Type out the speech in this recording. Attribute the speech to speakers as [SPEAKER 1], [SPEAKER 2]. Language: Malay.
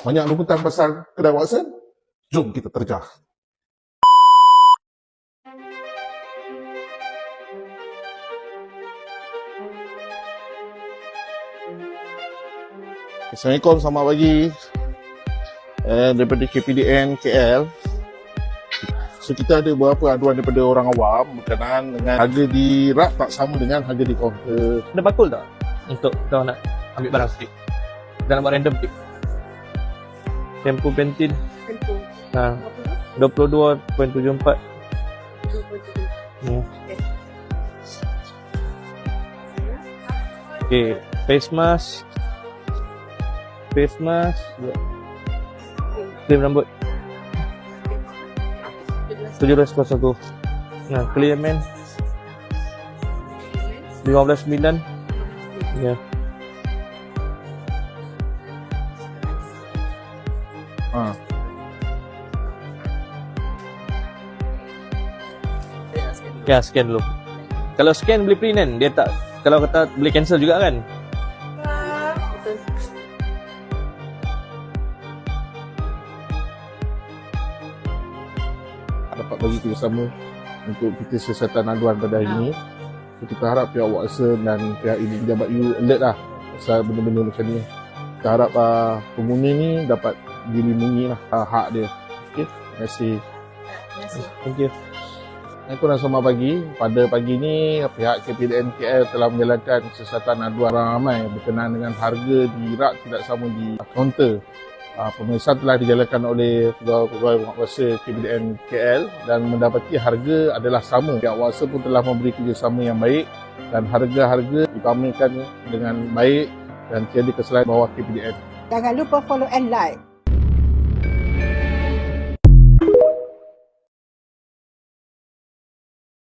[SPEAKER 1] Banyak lukutan pasal kedai Watson? Jom kita terjah. Assalamualaikum, selamat pagi. Daripada KPDN KL. So kita ada beberapa aduan daripada orang awam berkenaan dengan harga di rak tak sama dengan harga di kaunter.
[SPEAKER 2] Ada bakul tak untuk kau nak ambil barang sikit? Kita nak buat random tip. Tempo Pentin.
[SPEAKER 3] Tempo.
[SPEAKER 2] Ha, 22.74. Okay, face mask. Face mask. Krim rambut. 1701. Nah, clear man. 15.9. Ya.
[SPEAKER 1] Ha.
[SPEAKER 2] Ya, scan dulu. Kalau scan boleh print kan? Dia tak, kalau kata boleh cancel juga kan?
[SPEAKER 1] Dapat bagi kerjasama untuk kita siasatan aduan pada hari ini. So, kita harap pihak Watson dan pihak ini pejabat you alert lah pasal benda-benda macam ni. Kita harap pengguna ni dapat dilindungi lah hak dia. Okay, terima kasih.
[SPEAKER 2] Thank you.
[SPEAKER 1] Assalamualaikum dan selamat pagi. Pada pagi ini pihak KPDN KL telah menjalankan siasatan aduan orang ramai berkenaan dengan harga di rak tidak sama di kaunter. Pemeriksaan telah dijalankan oleh pegawai penguatkuasa KPDN KL dan mendapati harga adalah sama. Pihak Watson pun telah memberi kerjasama yang baik dan harga-harga dipamerkan dengan baik dan tiada kesalahan bawah KPDN.
[SPEAKER 3] Jangan lupa follow and like.